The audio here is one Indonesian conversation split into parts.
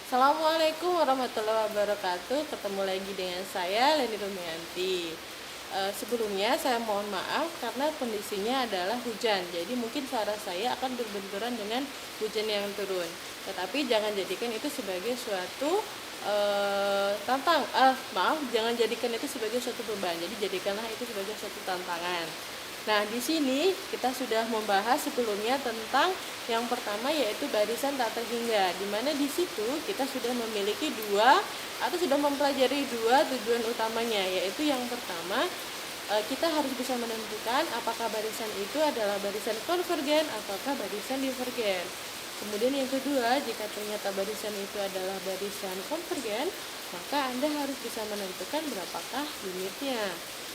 Assalamualaikum warahmatullahi wabarakatuh. Ketemu lagi dengan saya Leni Rumianti. Sebelumnya saya mohon maaf karena kondisinya adalah hujan. Jadi mungkin suara saya akan berbenturan dengan hujan yang turun. Tetapi jangan jadikan itu sebagai suatu jangan jadikan itu sebagai suatu beban. Jadi jadikanlah itu sebagai suatu tantangan. Nah, di sini kita sudah membahas sebelumnya tentang yang pertama yaitu barisan tak terhingga, di mana di situ kita sudah memiliki sudah mempelajari dua tujuan utamanya, yaitu yang pertama kita harus bisa menentukan apakah barisan itu adalah barisan konvergen ataukah barisan divergen. Kemudian yang kedua, jika ternyata barisan itu adalah barisan konvergen, maka Anda harus bisa menentukan berapakah limitnya.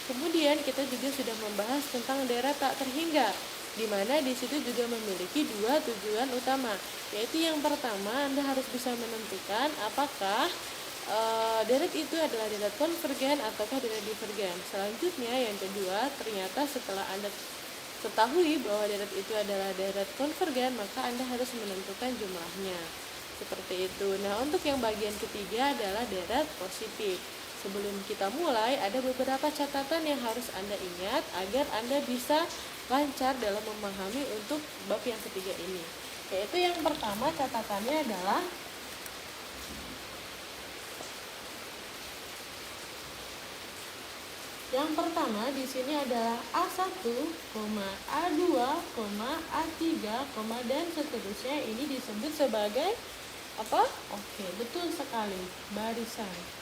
Kemudian kita juga sudah membahas tentang deret tak terhingga, di mana di situ juga memiliki dua tujuan utama, yaitu yang pertama Anda harus bisa menentukan apakah deret itu adalah deret konvergen ataukah deret divergen. Selanjutnya yang kedua, ternyata setelah Anda ketahui bahwa deret itu adalah deret konvergen, maka Anda harus menentukan jumlahnya. Seperti itu. Nah, untuk yang bagian ketiga adalah deret positif. Sebelum kita mulai, ada beberapa catatan yang harus Anda ingat agar Anda bisa lancar dalam memahami untuk bab yang ketiga ini. Yaitu yang pertama, catatannya adalah yang pertama di sini adalah A1, A2, A3, dan seterusnya. Ini disebut sebagai apa? Oke, betul sekali, barisan.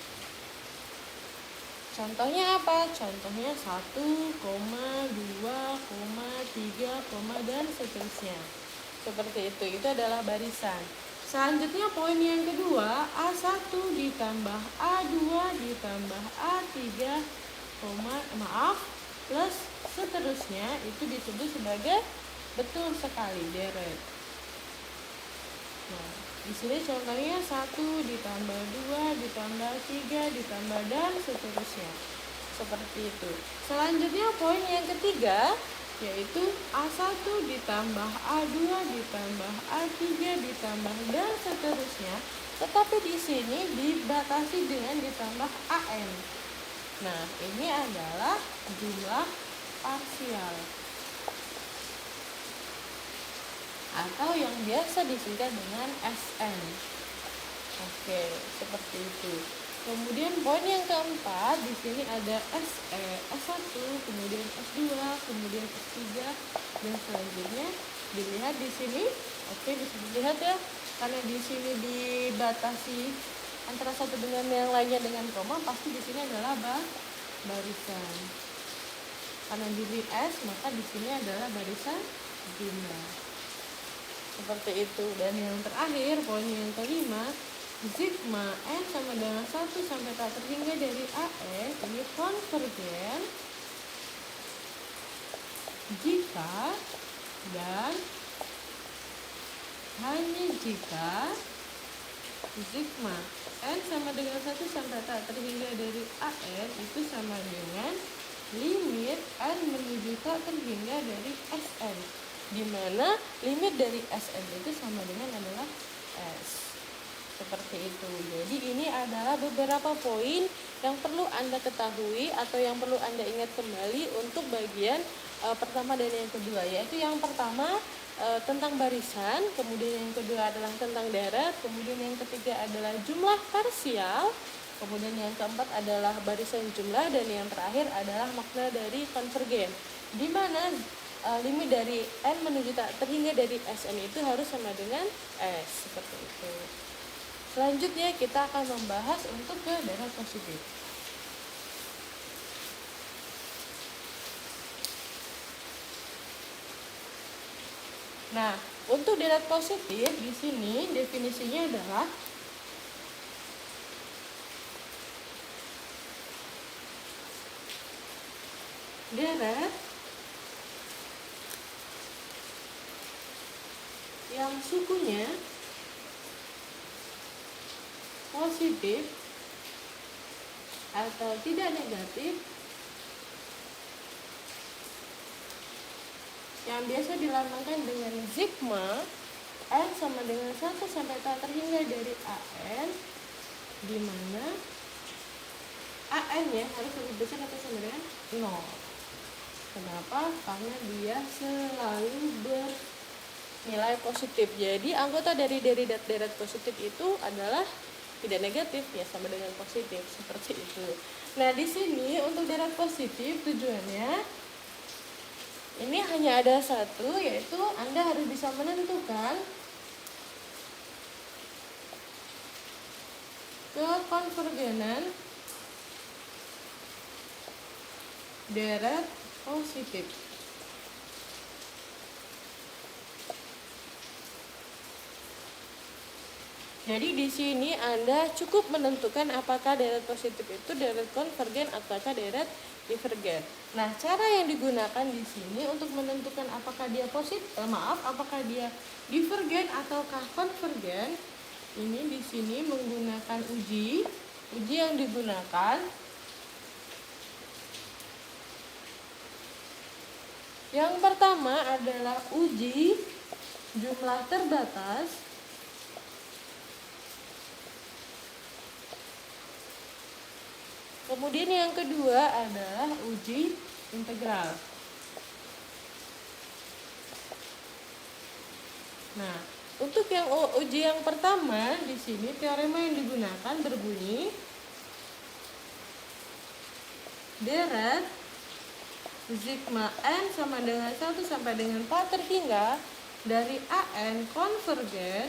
Contohnya apa? Contohnya 1, 2, 3, dan seterusnya. Seperti itu adalah barisan. Selanjutnya poin yang kedua, A1 ditambah A2 ditambah A3, plus seterusnya, itu disebut sebagai betul sekali deret. Nah, di sini contohnya 1 ditambah 2 ditambah 3 ditambah dan seterusnya. Seperti itu. Selanjutnya poin yang ketiga yaitu A1 ditambah A2 ditambah A3 ditambah dan seterusnya. Tetapi di sini dibatasi dengan ditambah AN. Nah, ini adalah jumlah parsial atau yang biasa disingkat dengan SN. Oke, seperti itu. Kemudian poin yang keempat, di sini ada S1, kemudian S2, kemudian S3, dan selanjutnya dilihat di sini. Oke, bisa dilihat ya, karena di sini dibatasi antara satu dengan yang lainnya dengan koma, pasti di sini adalah barisan. Karena di S, maka di sini adalah barisan jumlah. Seperti itu. Dan yang terakhir, poin yang kelima, sigma N sama dengan 1 sampai tak terhingga dari AN ini konvergen jika dan hanya jika sigma N sama dengan 1 sampai tak terhingga dari AN itu sama dengan limit N menuju tak terhingga dari SN, di mana limit dari SN itu sama dengan adalah S. Seperti itu. Jadi ini adalah beberapa poin yang perlu Anda ketahui atau yang perlu Anda ingat kembali untuk bagian pertama dan yang kedua, yaitu yang pertama tentang barisan, kemudian yang kedua adalah tentang deret, kemudian yang ketiga adalah jumlah parsial, kemudian yang keempat adalah barisan jumlah, dan yang terakhir adalah makna dari konvergen, di mana limit dari N menuju tak terhingga dari SN itu harus sama dengan S. Seperti itu. Selanjutnya kita akan membahas untuk ke deret positif. Nah, untuk deret positif di sini definisinya adalah deret yang sukunya positif atau tidak negatif yang biasa dilambangkan dengan sigma N sama dengan 1 sampai tak terhingga dari AN, di mana AN ya harus lebih besar atau sama dengan 0. Kenapa? Karena dia selalu bernilai positif. Jadi anggota dari deret positif itu adalah tidak negatif, ya sama dengan positif, seperti itu. Nah, di sini untuk deret positif tujuannya ini hanya ada satu, yaitu Anda harus bisa menentukan kekonvergenan deret positif. Jadi di sini Anda cukup menentukan apakah deret positif itu deret konvergen ataukah deret divergen. Nah, cara yang digunakan di sini untuk menentukan apakah dia apakah dia divergen ataukah konvergen, ini di sini menggunakan uji yang digunakan yang pertama adalah uji jumlah terbatas. Kemudian yang kedua adalah uji integral. Nah, untuk yang uji yang pertama di sini teorema yang digunakan berbunyi deret sigma n sama dengan 1 sampai dengan 4 terhingga dari AN konvergen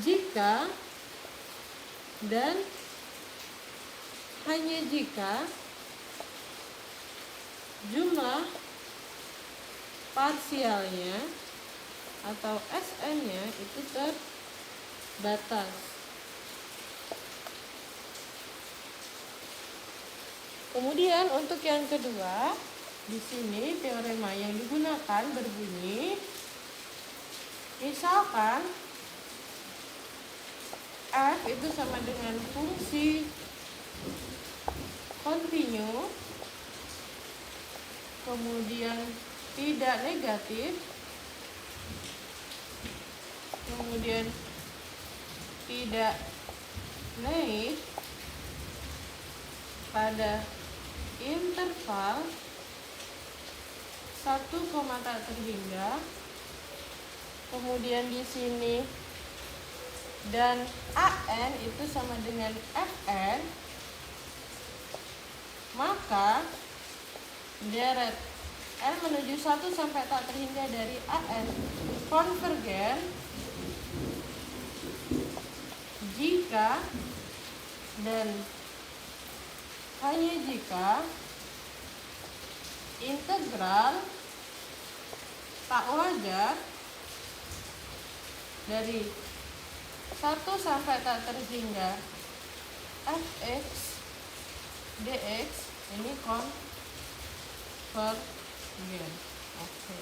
jika dan hanya jika jumlah parsialnya atau Sn-nya itu terbatas. Kemudian untuk yang kedua, di sini teorema yang digunakan berbunyi, misalkan F itu sama dengan fungsi kontinu, kemudian tidak negatif, kemudian tidak naik pada interval 1, tak terhingga, kemudian di sini dan AN itu sama dengan Fn, maka deret N menuju 1 sampai tak terhingga dari AN konvergen jika dan hanya jika integral tak wajar dari 1 sampai tak terhingga fx dx ini konvergen. Oke.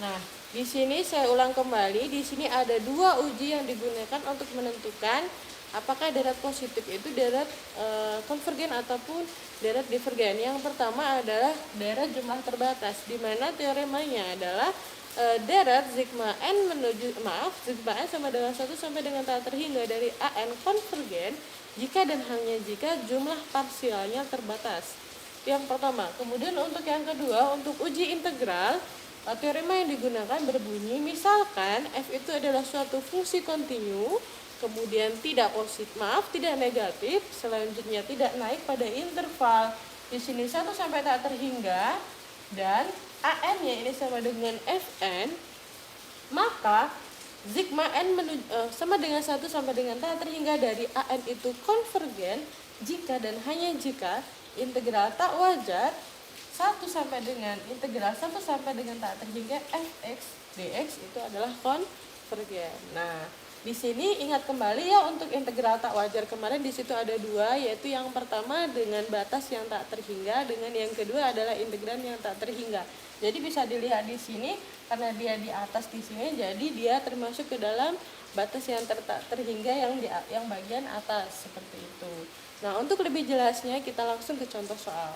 Nah, di sini saya ulang kembali, di sini ada dua uji yang digunakan untuk menentukan apakah deret positif itu deret konvergen ataupun deret divergen. Yang pertama adalah deret jumlah terbatas, di mana teoremanya adalah deret sigma n sigma n sama dengan 1 sampai dengan tak terhingga dari AN konvergen jika dan hanya jika jumlah parsialnya terbatas. Yang pertama. Kemudian untuk yang kedua, untuk uji integral, teorema yang digunakan berbunyi, misalkan f itu adalah suatu fungsi kontinu, kemudian tidak negatif, selanjutnya tidak naik pada interval di sini 1 sampai tak terhingga, dan AN-nya ini sama dengan Fn, maka sigma n sama dengan 1 sampai dengan tak terhingga dari AN itu konvergen jika dan hanya jika integral tak wajar 1 sampai dengan integral 1 sampai dengan tak terhingga fx dx itu adalah konvergen. Nah, di sini ingat kembali ya, untuk integral tak wajar kemarin di situ ada dua, yaitu yang pertama dengan batas yang tak terhingga, dengan yang kedua adalah integran yang tak terhingga. Jadi bisa dilihat di sini karena dia di atas di sini, jadi dia termasuk ke dalam batas yang tak terhingga yang bagian atas seperti itu. Nah, untuk lebih jelasnya kita langsung ke contoh soal.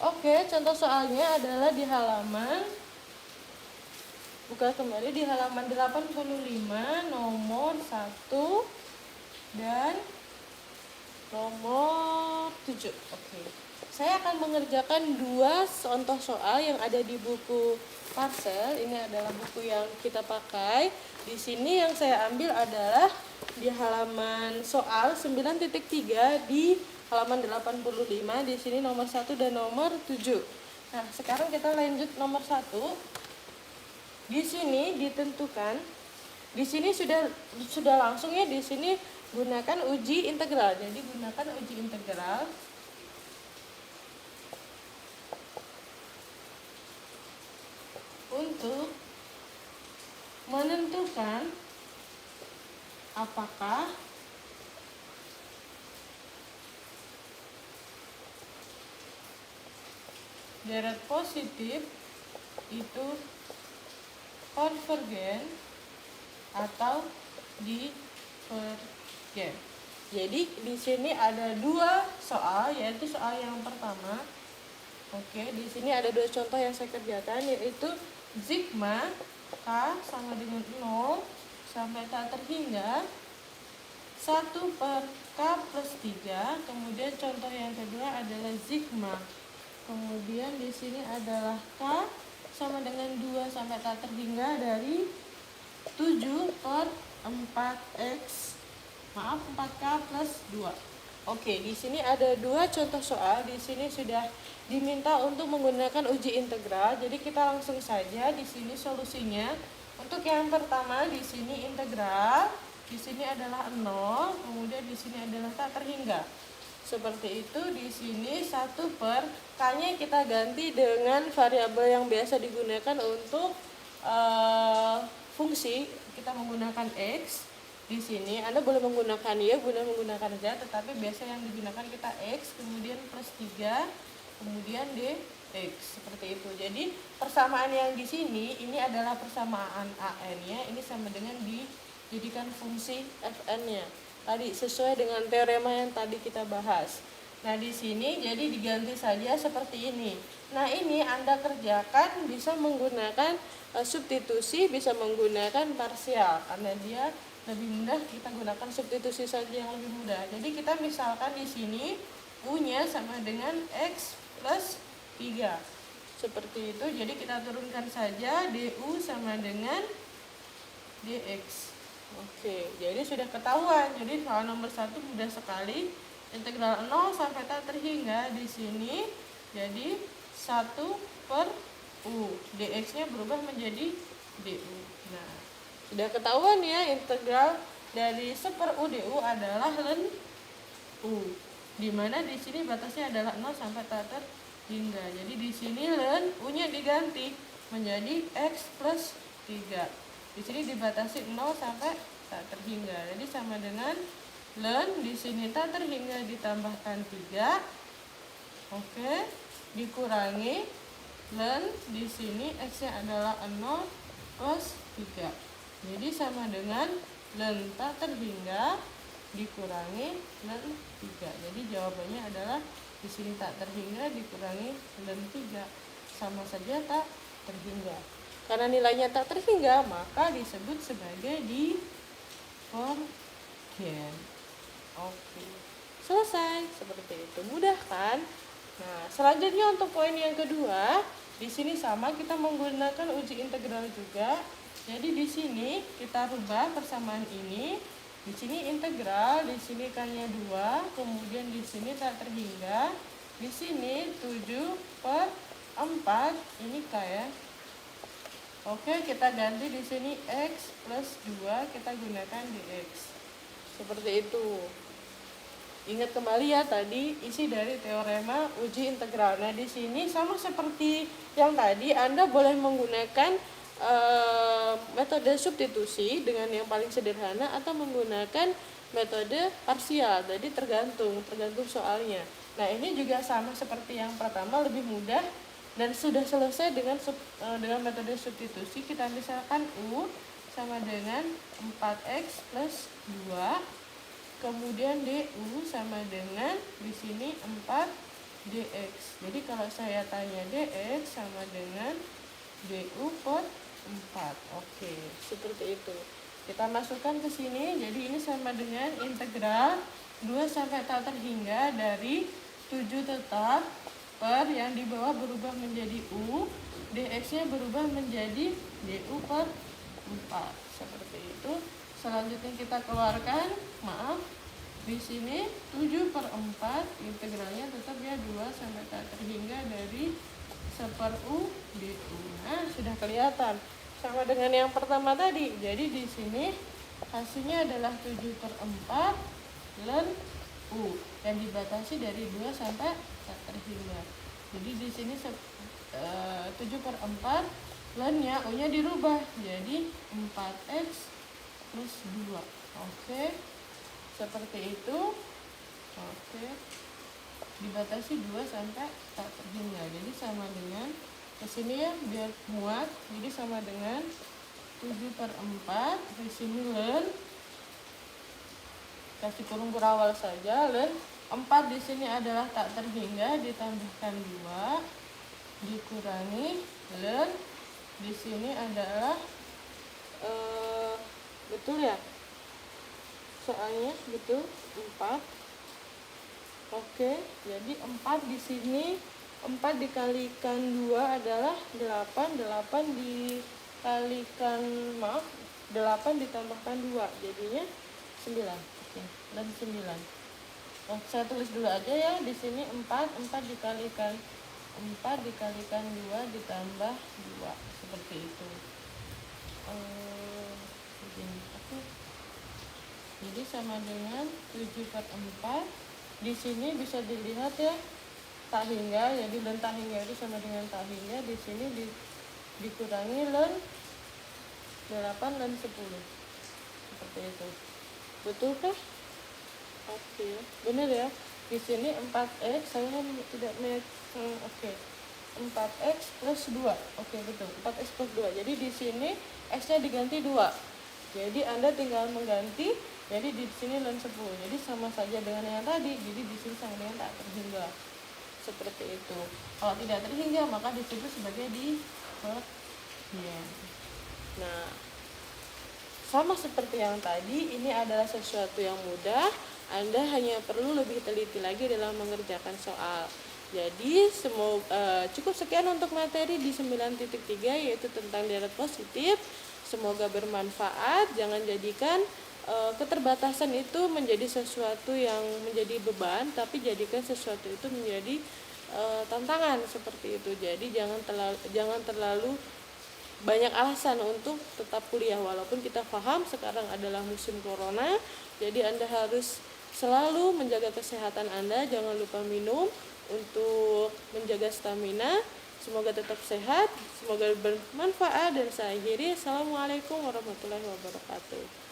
Oke, contoh soalnya adalah di halaman, buka kembali di halaman 85 nomor 1 dan nomor 7. Oke. Saya akan mengerjakan dua contoh soal yang ada di buku Parcel. Ini adalah buku yang kita pakai. Di sini yang saya ambil adalah di halaman soal 9.3 di halaman 85. Di sini nomor 1 dan nomor 7. Nah, sekarang kita lanjut nomor 1. Di sini ditentukan, di sini sudah langsung ya, di sini gunakan uji integral. Jadi gunakan uji integral untuk menentukan apakah deret positif itu konvergen atau divergen. Jadi di sini ada dua soal, yaitu soal yang pertama. Oke, di sini ada dua contoh yang saya kerjakan, yaitu sigma K sama dengan 0 sampai tak terhingga 1 per K plus 3. Kemudian contoh yang kedua adalah sigma. Kemudian di sini adalah K sama dengan 2 sampai tak terhingga dari 7 per 4X. Maaf, 4K plus 2. Oke, di sini ada dua contoh soal. Di sini sudah diminta untuk menggunakan uji integral. Jadi kita langsung saja di sini solusinya. Untuk yang pertama di sini integral, di sini adalah 0, kemudian di sini adalah tak terhingga. Seperti itu. Di sini 1 per K-nya kita ganti dengan variabel yang biasa digunakan untuk fungsi. Kita menggunakan X. Di sini Anda boleh menggunakan Y, boleh menggunakan Z, tetapi biasa yang digunakan kita X, kemudian plus 3, kemudian DX, seperti itu. Jadi persamaan yang di sini ini adalah persamaan AN-nya, ini sama dengan dijadikan fungsi Fn-nya. Tadi sesuai dengan teorema yang tadi kita bahas. Nah, di sini jadi diganti saja seperti ini. Nah, ini Anda kerjakan bisa menggunakan substitusi, bisa menggunakan parsial, karena dia lebih mudah. Kita gunakan substitusi saja yang lebih mudah. Jadi kita misalkan di sini U-nya sama dengan X plus 3. Seperti itu. Jadi kita turunkan saja DU sama dengan DX. Oke, jadi sudah ketahuan. Jadi soal nomor 1 mudah sekali. Integral 0 sampai tak terhingga di sini jadi 1 per U. DX-nya berubah menjadi DU. Nah, sudah ketahuan ya, integral dari 1 per U DU adalah ln U. Dimana di sini batasnya adalah 0 sampai tak terhingga. Jadi di sini ln U-nya diganti menjadi X plus 3. Di sini dibatasi 0 sampai tak terhingga. Jadi sama dengan ln di sini tak terhingga ditambahkan 3. Oke, dikurangi ln di sini X-nya adalah 0 plus 3. Jadi sama dengan ln tak terhingga dikurangi ln 3. Jadi jawabannya adalah di sini tak terhingga dikurangi ln 3. Sama saja tak terhingga. Karena nilainya tak terhingga, maka disebut sebagai divergen. Oke. Selesai. Seperti itu. Mudah kan? Nah, selanjutnya untuk poin yang kedua, di sini sama kita menggunakan uji integral juga. Jadi di sini kita rubah persamaan ini. Di sini integral, di sini K-nya 2, kemudian di sini tak terhingga. Di sini 7 per 4, ini K ya. Oke, kita ganti di sini X plus 2, kita gunakan dx. Seperti itu. Ingat kembali ya tadi isi dari teorema uji integral. Nah, di sini sama seperti yang tadi, Anda boleh menggunakan metode substitusi dengan yang paling sederhana atau menggunakan metode parsial. Jadi tergantung soalnya. Nah, ini juga sama seperti yang pertama, lebih mudah dan sudah selesai dengan metode substitusi. Kita misalkan U sama dengan 4X plus 2. Kemudian DU sama dengan di sini 4 dx. Jadi kalau saya tanya dx sama dengan du per 4. Oke, seperti itu. Kita masukkan ke sini. Jadi ini sama dengan integral 2 sampai tak terhingga dari 7 tetap per yang di bawah berubah menjadi u, dx-nya berubah menjadi du per 4. Seperti itu. Selanjutnya kita keluarkan, di sini 7 per 4, integralnya tetap ya 2 sampai tak terhingga dari 1 u du. Nah, sudah kelihatan sama dengan yang pertama tadi. Jadi di sini hasilnya adalah 7 per 4 ln u yang dibatasi dari 2 sampai tak terhingga. Jadi di sini 7 per 4 ln-nya u-nya dirubah jadi 4x plus 2. Oke. Seperti itu. Oke. Dibatasi 2 sampai tak terhingga. Jadi sama dengan ke sini ya biar muat. Jadi sama dengan 7 per 4 di sini ln, kasih kurung berawal saja, ln 4 di sini adalah tak terhingga ditambahkan 2 dikurangi ln di sini adalah betul ya? Soalnya betul 4. Oke, jadi 4 di sini 4 dikalikan 2 adalah 8, 8 dikalikan 8 ditambahkan 2 jadinya 9. Oke, dan 9. Oh, saya tulis dulu aja ya. Di sini 4 dikalikan 2 ditambah 2 seperti itu. Begini. Oke. Jadi sama dengan 7 per 4. Di sini bisa dilihat ya tak hingga, jadi ln tak hingga itu sama dengan tak hingga. Di sini dikurangi ln 8 ln 10. Seperti itu. Betul kah? Oke, benar ya. Di sini 4x, saya tidak oke. 4x plus 2. Oke, betul. 4x plus 2. Jadi di sini x-nya diganti 2. Jadi Anda tinggal mengganti, jadi di sini ln 10. Jadi sama saja dengan yang tadi. Jadi di sini sama dengan tak terhingga. Seperti itu. Kalau tidak terhingga maka disebut sebagai divergen. Nah, sama seperti yang tadi, ini adalah sesuatu yang mudah. Anda hanya perlu lebih teliti lagi dalam mengerjakan soal. Jadi cukup sekian untuk materi di 9.3 yaitu tentang deret positif. Semoga bermanfaat. Jangan jadikan keterbatasan itu menjadi sesuatu yang menjadi beban, tapi jadikan sesuatu itu menjadi tantangan seperti itu. Jadi jangan terlalu banyak alasan untuk tetap kuliah walaupun kita paham sekarang adalah musim corona. Jadi Anda harus selalu menjaga kesehatan Anda, jangan lupa minum untuk menjaga stamina. Semoga tetap sehat, semoga bermanfaat, dan saya akhiri. Assalamualaikum warahmatullahi wabarakatuh.